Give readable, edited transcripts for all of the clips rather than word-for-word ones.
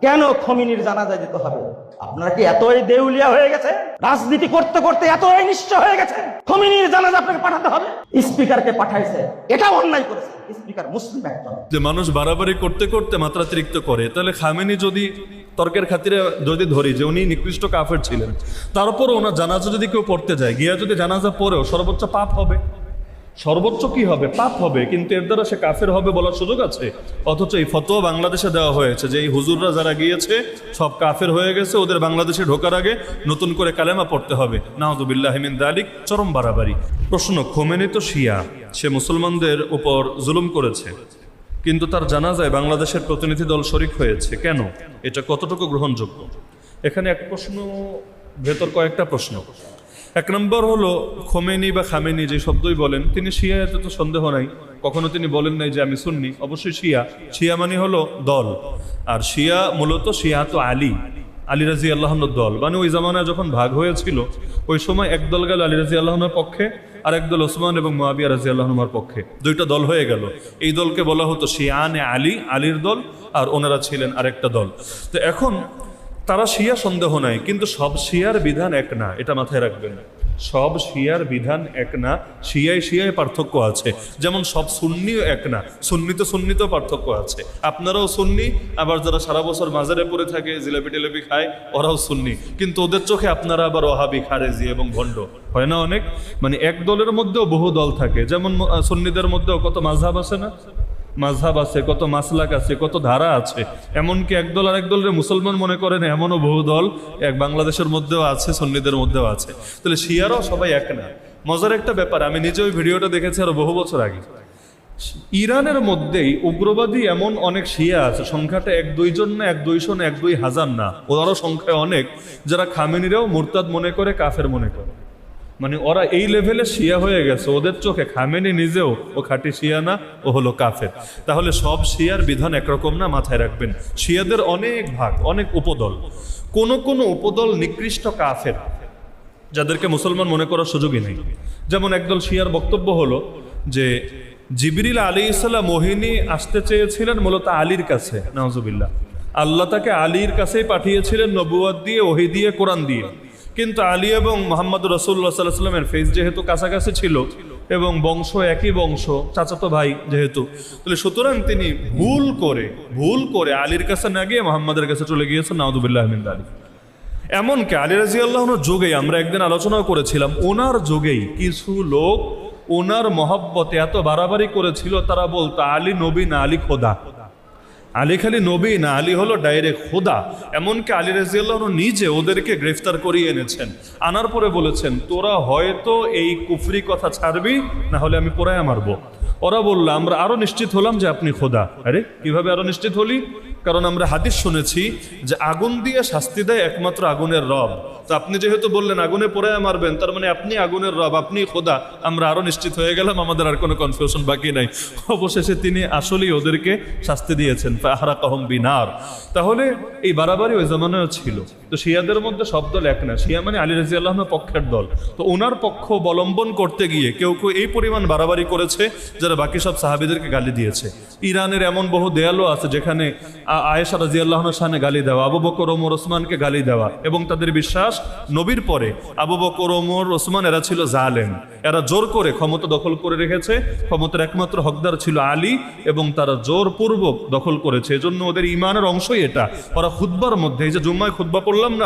কেন খমিনির জানাজা যেতে হবে? আপনারা কি এতই দেউলিয়া হয়ে গেছে? রাজনীতি করতে করতে এতই নিশ্চ হয়ে গেছে খমিনির জানাজা আপনাকে পাঠাতে হবে? স্পিকারকে পাঠাইছে, এটা অন্যায় করেছে। স্পিকার মুসলিম একজন। যে মানুষ বাড়াবাড়ি করতে করতে মাত্রাতিরিক্ত করে, তাহলে খামেনি যদি তর্কের খাতিরে যদি ধরি যে উনি নিকৃষ্ট কাফের ছিলেন, তারপর ওনার জানাজা যদি কেউ পড়তে যায়, গিয়া যদি জানাজা পড়েও সর্বোচ্চ পাপ হবে। সর্বোচ্চ কি হবে? পাপ হবে। কিন্তু এর দ্বারা সে কাফের হবে বলার সুযোগ আছে? অথচ এই ফতোয়া বাংলাদেশে দেওয়া হয়েছে যে এই হুজুররা যারা গিয়েছে সব কাফের হয়ে গেছে, ওদের বাংলাদেশে ঢোকার আগে নতুন করে কালেমা পড়তে হবে। নাউযুবিল্লাহি মিন যালিক। চরম বাড়াবাড়ি। প্রশ্ন, খোমেনি তো শিয়া, সে মুসলমানদের উপর জুলুম করেছে, কিন্তু তার জানাজায় বাংলাদেশের প্রতিনিধি দল শরিক হয়েছে, কেন? এটা কতটুকু গ্রহণযোগ্য? এখানে এক প্রশ্ন, ভেতর কয়েকটা প্রশ্ন। এক নম্বর হলো, খোমেনি বা খামেনি যে শব্দই বলেন, তিনি শিয়া, এতে তো সন্দেহ নাই। কখনো তিনি বলেন নাই যে আমি সুন্নি। অবশ্যই শিয়া। শিয়া মানে হলো দল, আর শিয়া মূলত শিয়াতো আলী, আলী রাজি আল্লাহর দল। মানে ওই জামানায় যখন ভাগ হয়েছিল, ওই সময় এক দল গেল আলী রাজি আল্লাহর পক্ষে, আর একদল ওসমান এবং মুয়াবিয়া রাজি আল্লাহর পক্ষে। দুইটা দল হয়ে গেল। এই দলকে বলা হতো শিয়ানে আলী, আলীর দল, আর ওনারা ছিলেন আরেকটা দল। তো এখন তারা শিয়া, সন্দেহ নাই, কিন্তু সব শিয়ার বিধান এক না, এটা মাথায় রাখবেন। সব শিয়ার বিধান এক না, শিয়ায় শিয়ায় পার্থক্য আছে। যেমন সব সুন্নিও এক না, সুন্নিতেও পার্থক্য আছে। আপনারাও সুন্নি, আবার যারা সারা বছর মাজারে পড়ে থাকে, জিলাপি টিলাপি খায়, ওরাও সুন্নি, কিন্তু ওদের চোখে আপনারা আবার ওহাবি, খারেজি এবং ভণ্ড। হয় না অনেক? মানে এক দলের মধ্যেও বহু দল থাকে। যেমন সুন্নিদের মধ্যেও কত মাযহাব আছে না? মাযহাব আছে, কত মাসলাক আছে, কত ধারা আছে। এমনকি এক দল আর এক দলের মুসলমান মনে করেন, এমনও বহু দল এক বাংলাদেশের মধ্যেও আছে, সুন্নিদের মধ্যেও আছে। তাহলে শিয়ারাও সবাই এক না। মজার একটা ব্যাপার, আমি নিজে ওই ভিডিওটা দেখেছি আরো বহু বছর আগে। ইরানের মধ্যেই উগ্রবাদী এমন অনেক শিয়া আছে, সংখ্যাটা 1-2 জন না, 1-200 না, 1-2 হাজার না, ওরাও সংখ্যায় অনেক, যারা খামেনিরাও মুরতাদ মনে করে, কাফের মনে করে। মানে ওরা এই লেভেলে শিয়া হয়ে গেছে, ওদের চোখে খামেনি নিজেও ও খাঁটি শিয়া না, ও হলো কাফের। তাহলে সব শিয়ার বিধান একরকম না, মাথায় রাখবেন। শিয়াদের অনেক ভাগ, অনেক উপদল। কোন কোন উপদল নিকৃষ্ট কাফের, যাদেরকে মুসলমান মনে করার সুযোগই নেই। যেমন একদল শিয়ার বক্তব্য হলো যে জিবরিল আলাইহিস সালাম ওহী আসতে চেয়েছিলেন মূলত আলীর কাছে, নাউজুবিল্লাহ। আল্লাহ তাকে আলীর কাছেই পাঠিয়েছিলেন, নবুয়ত দিয়ে, ওহী দিয়ে, কোরআন দিয়ে। কিন্তু আলী এবং মুহাম্মদ রাসূলুল্লাহ সাল্লাল্লাহু আলাইহি ওয়াসাল্লামের ফেস যেহেতু কাছাকাছি ছিল, এবং বংশ একই বংশ, চাচাতো ভাই যেহেতু, তাহলে সুতরাং তিনি ভুল করে আলীর কাছে না গিয়ে মুহাম্মাদের কাছে চলে গিয়েছেন, নাউযুবিল্লাহি মিন যালিক। এমনকি আলী রাদিয়াল্লাহু আনহুর যুগেই, আমরা একদিন আলোচনাও করেছিলাম, ওনার যুগেই কিছু লোক ওনার মহব্বতে এত বাড়াবাড়ি করেছিল, তারা বলতো আলী নবী না, আলী খোদা। আলী খালি নবী না, আলী হলো ডাইরেক্ট খোদা। এমনকি আলী রাদিয়াল্লাহু আনহু নিজে ওদেরকে গ্রেফতার করিয়ে এনেছেন, আনার পরে বলেছেন, তোরা হয়তো এই কুফরি কথা ছাড়বি, না হলে আমি পোড়ায়া মারবো। ওরা বলল, আমরা আরো নিশ্চিত হলাম যে আপনি খোদা। আরে কিভাবে আরো নিশ্চিত হলি? কারণ আমরা হাদিস শুনেছি যে আগুন দিয়ে শাস্তি দেয় একমাত্র আগুনের রব। তো আপনি যেহেতু বললেন আগুনে পোড়ায়া মারবেন, তার মানে আপনি আগুনের রব, আপনি খোদা। আমরা আরো নিশ্চিত হয়ে গেলাম, আমাদের আর কোনো কনফিউশন বাকি নাই। অবশেষে তিনি আসলেই ওদেরকে শাস্তি দিয়েছেন, ফাহরাকাহুম বিনার। তাহলে এই বাড়াবাড়ি ওই জামানায়ও ছিল। তো শিয়াদের মধ্যে সব দল এক না। শিয়া মানে আলী রাদিয়াল্লাহু আনহুর পক্ষের দল। তো ওনার পক্ষ অবলম্বন করতে গিয়ে কেউ কেউ এই পরিমাণ বাড়াবাড়ি করেছে, যারা বাকি সব সাহাবীদেরকে গালি দিয়েছে। ইরানের এমন বহু দেয়ালও আছে যেখানে আয়েশা রাদিয়াল্লাহু আনহার শানে গালি দেওয়া, আবু বকর, ওমর, ওসমানকে গালি দেওয়া, এবং তাদের বিশ্বাস নবীর পরে আবু বকর, ওমর, ওসমান এরা ছিল জালেম, এরা জোর করে ক্ষমতা দখল করে রেখেছে, ক্ষমতার একমাত্র হকদার ছিল আলী, এবং তারা জোরপূর্বক দখল করেছে। এজন্য ওদের ইমানের অংশই এটা। ওরা খুতবার মধ্যে, এই যে জুম্মায় খুতবা পড়লাম না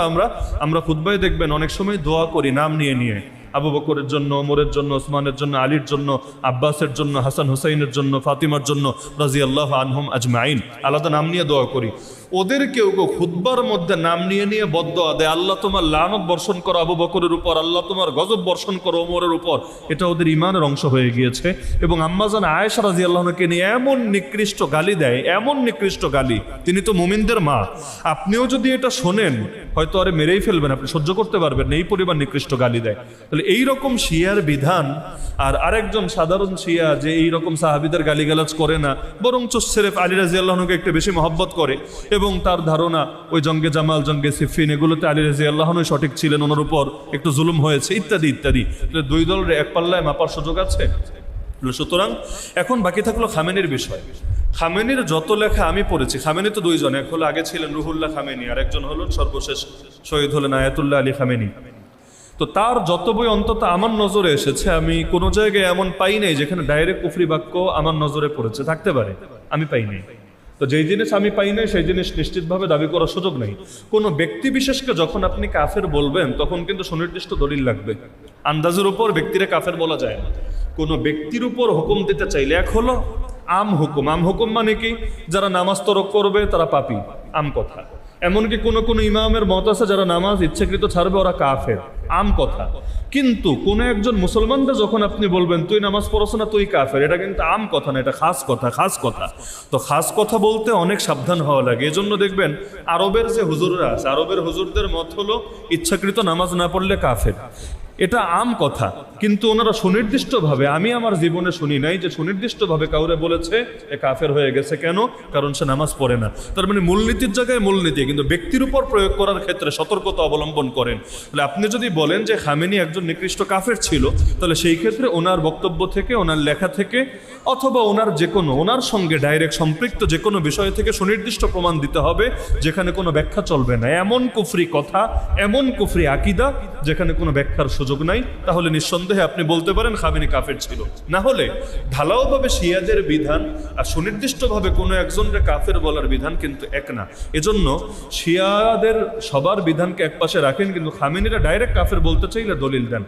আমরা খুতবায় দেখবেন অনেক সময় দোয়া করি নাম নিয়ে নিয়ে, আবু বকরের জন্য, ওমরের জন্য, ওসমানের জন্য, আলীর জন্য, আব্বাসের জন্য, হাসান হুসাইনের জন্য, ফাতিমার জন্য, রাদিয়াল্লাহু আনহুম আজমাইন, আলাদা নাম নিয়ে দোয়া করি। ওদের কেউ খুতবার মধ্যে নাম নিয়ে নিয়ে বদদোয়া দেয়, আল্লাহ তোমার লানত বর্ষণ করো আবু বকরের উপর, আল্লাহ তোমার গজব বর্ষণ করো ওমরের উপর। এটা ওদের ইমানের অংশ হয়ে গিয়েছে। এবং আম্মাজান আয়েশা রাদিয়াল্লাহু আনহাকে নিয়ে এমন নিকৃষ্ট গালি দেয়, এমন নিকৃষ্ট গালি, তিনি তো মুমিনদের মা। আপনিও যদি এটা শোনেন, হয়তো আরে মেরেই ফেলবেন, আপনি সহ্য করতে পারবেন না, এই পরিমাণ নিকৃষ্ট গালি দেয়। তাহলে এইরকম শিয়ার বিধান, আর আরেকজন সাধারণ শিয়া যে এইরকম সাহাবীদের গালিগালাজ করে না, বরঞ্চ সিরেফ আলী রাদিয়াল্লাহু আনহুকে একটু বেশি মহব্বত করে, এবং তার ধারণা ওই জঙ্গে জামাল, জঙ্গে সিফিন, এগুলোতে আলী রাদিয়াল্লাহু আনহু সঠিক ছিলেন, ওনার উপর একটু জুলুম হয়েছে, ইত্যাদি ইত্যাদি। দুই দলের এক পাল্লায় মাপার সুযোগ আছে? সুতরাং এখন বাকি থাকলো খামেনির বিষয়। খামেনির যত লেখা আমি পড়েছি, খামেনি তো দুইজন, এক হলো আগে ছিলেন রুহুল্লাহ খামেনি, আর একজন হলো সর্বশেষ শহীদ হলেন আয়াতুল্লাহ আলী খামেনি। তো তার যত বই অন্তত আমার নজরে এসেছে, আমি কোনো জায়গায় এমন পাই নাই যেখানে ডাইরেক্ট কুফরি বাক্য আমার নজরে পড়েছে, থাকতে পারে, আমি পাই নাই। তো যেই জিনিস আমি পাই নাই সেই জিনিস নিশ্চিতভাবে দাবি করার সুযোগ নেই। কোনো ব্যক্তি বিশেষকে যখন আপনি কাফের বলবেন তখন কিন্তু সুনির্দিষ্ট দলিল লাগবে। আন্দাজের উপর ব্যক্তিরে কাফের বলা যায় না। কোনো ব্যক্তির উপর হুকুম দিতে চাইলে এক হলো আম হুকুম। আম হুকুম মানে কি? যারা নামাজ তরক করবে তারা পাপী, আম কথা। এমনকি কোনো কোনো ইমামের মত আছে যারা নামাজ ইচ্ছাকৃত ছাড়বে ওরা কাফের, আম কথা। কিন্তু কোনো একজন মুসলমানদের যখন আপনি বলবেন তুই নামাজ পড়ছ না তুই কাফের, এটা কিন্তু আম কথা না, এটা খাস কথা, খাস কথা। তো খাস কথা বলতে অনেক সাবধান হওয়া লাগে। এই জন্য দেখবেন আরবের যে হুজুররা আছে, আরবের হুজুরদের মত হলো ইচ্ছাকৃত নামাজ না পড়লে কাফের, এটা আম কথা। কিন্তু ওনারা সুনির্দিষ্টভাবে, আমি আমার জীবনে শুনি নাই যে সুনির্দিষ্টভাবে কাউরে বলেছে এ কাফের হয়ে গেছে। কেন? কারণ সে নামাজ পড়ে না। তার মানে মূলনীতির জায়গায় মূলনীতি, কিন্তু ব্যক্তির উপর প্রয়োগ করার ক্ষেত্রে সতর্কতা অবলম্বন করেন। তাহলে আপনি যদি বলেন যে খামেনি একজন নিকৃষ্ট কাফের ছিল, তাহলে সেই ক্ষেত্রে ওনার বক্তব্য থেকে, ওনার লেখা থেকে, অথবা ওনার যে কোনো, ওনার সঙ্গে ডাইরেক্ট সম্পৃক্ত যে কোনো বিষয় থেকে সুনির্দিষ্ট প্রমাণ দিতে হবে যেখানে কোনো ব্যাখ্যা চলবে না। এমন কুফরি কথা, এমন কুফরি আকিদা যেখানে কোনো ব্যাখ্যার সুযোগ নাই, তাহলে নিঃসন্দেহে আপনি বলতে পারেন খামেনি কাফের ছিল। না হলে ঢালাওভাবে শিয়াদের বিধান আর সুনির্দিষ্টভাবে কোনো একজনকে কাফের বলার বিধান কিন্তু এক না। এজন্য শিয়াদের সবার বিধানকে একপাশে রাখেন, কিন্তু খামেনিরা ডাইরেক্ট কাফের বলতে চাইলে দলিল দেন।